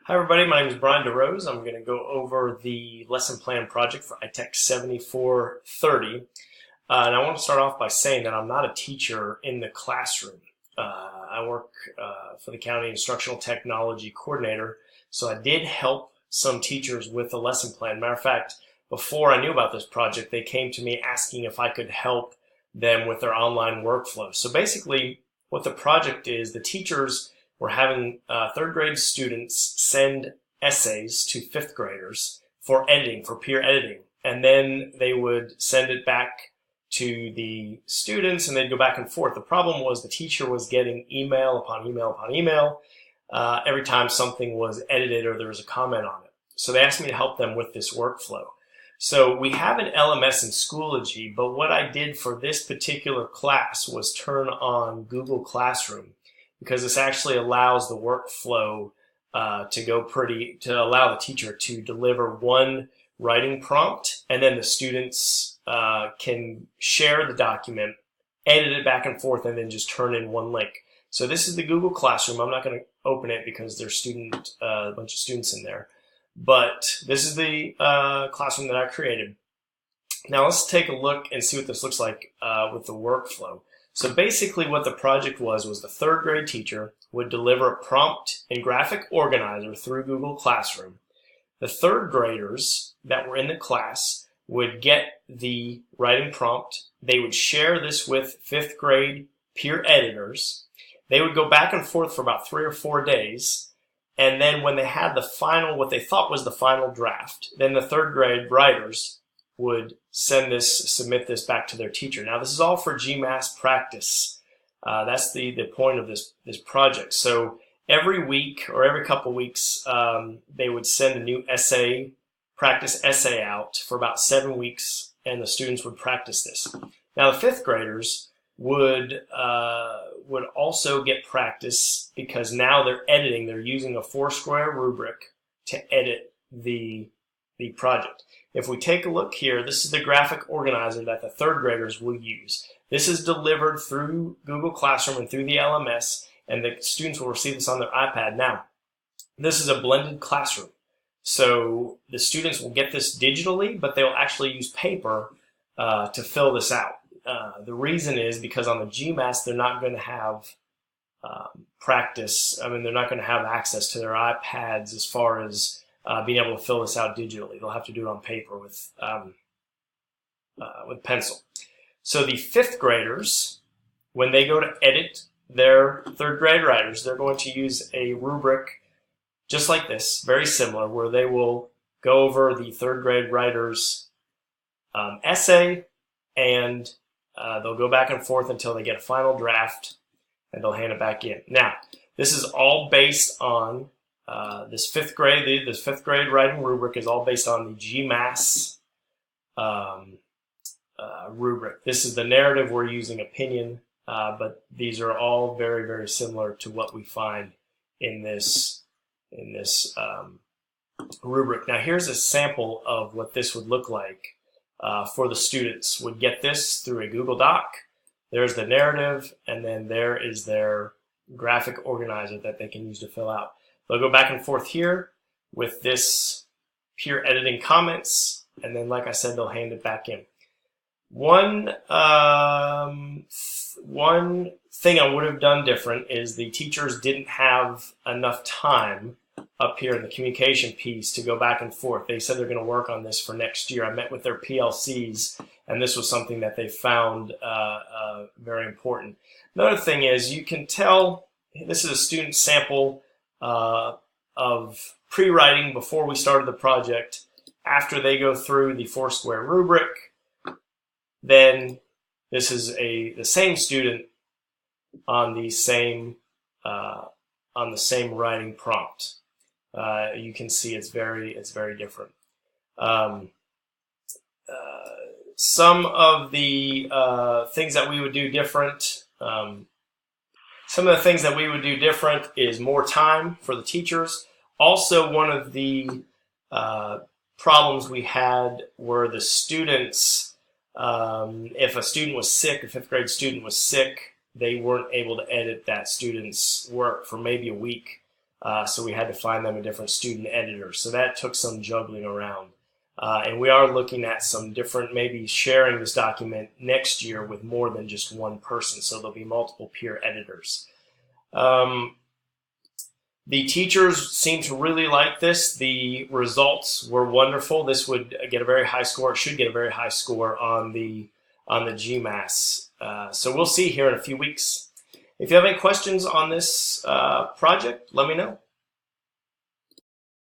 Hi everybody, my name is Brian DeRose. I'm going to go over the lesson plan project for ITEC 7430. And I want to start off by saying that I'm not a teacher in the classroom. I work for the County Instructional Technology Coordinator, so I did help some teachers with the lesson plan. Matter of fact, before I knew about this project, they came to me asking if I could help them with their online workflow. So basically, what the project is, the teachers were having third grade students send essays to fifth graders for editing, for peer editing. And then they would send it back to the students and they'd go back and forth. The problem was the teacher was getting email upon email upon email every time something was edited or there was a comment on it. So they asked me to help them with this workflow. So we have an LMS in Schoology, but what I did for this particular class was turn on Google Classroom, because this actually allows the workflow to allow the teacher to deliver one writing prompt, and then the students can share the document, edit it back and forth, and then just turn in one link. So this is the Google Classroom. I'm not going to open it because there's a bunch of students in there, but this is the classroom that I created. Now let's take a look and see what this looks like with the workflow. So basically what the project was the third grade teacher would deliver a prompt in Graphic Organizer through Google Classroom. The third graders that were in the class would get the writing prompt. They would share this with fifth grade peer editors. They would go back and forth for about 3 or 4 days. And then when they had the final, what they thought was the final draft, then the third grade writers would submit this back to their teacher. Now, this is all for GMAS practice. That's the point of this project. So every week or every couple weeks, they would send a new practice essay out for about 7 weeks, and the students would practice this. Now, the fifth graders would also get practice because now they're editing. They're using a Foursquare rubric to edit the project. If we take a look here, this is the graphic organizer that the third graders will use. This is delivered through Google Classroom and through the LMS, and the students will receive this on their iPad. Now, this is a blended classroom. So the students will get this digitally, but they'll actually use paper to fill this out. The reason is because on the GMAS, they're not going to have practice. I mean, they're not going to have access to their iPads as far as being able to fill this out digitally. They'll have to do it on paper with pencil. So the fifth graders, when they go to edit their third grade writers, they're going to use a rubric just like this, very similar, where they will go over the third grade writer's essay, and they'll go back and forth until they get a final draft, and they'll hand it back in. Now, this is all based on this fifth grade writing rubric is all based on the GMAS rubric. This is the narrative. We're using opinion, but these are all very, very similar to what we find in this rubric. Now, here's a sample of what this would look like for the students. Would get this through a Google Doc. There's the narrative, and then there is their graphic organizer that they can use to fill out. They'll go back and forth here with this peer editing comments, and then, like I said, they'll hand it back in. One thing I would have done different is the teachers didn't have enough time up here in the communication piece to go back and forth. They said they're going to work on this for next year. I met with their PLCs, and this was something that they found very important. Another thing is you can tell this is a student sample of pre-writing before we started the project. After they go through the Foursquare rubric, then this is the same student on the same writing prompt. You can see it's very different. Some of the things that we would do different. Some of the things that we would do different is more time for the teachers. Also, one of the problems we had were the students. If a student was sick, a fifth grade student was sick, they weren't able to edit that student's work for maybe a week. So we had to find them a different student editor. So that took some juggling around. And we are looking at some different, maybe sharing this document next year with more than just one person. So there'll be multiple peer editors. The teachers seem to really like this. The results were wonderful. This would get a very high score. It should get a very high score on the GMAS. So we'll see here in a few weeks. If you have any questions on this project, let me know.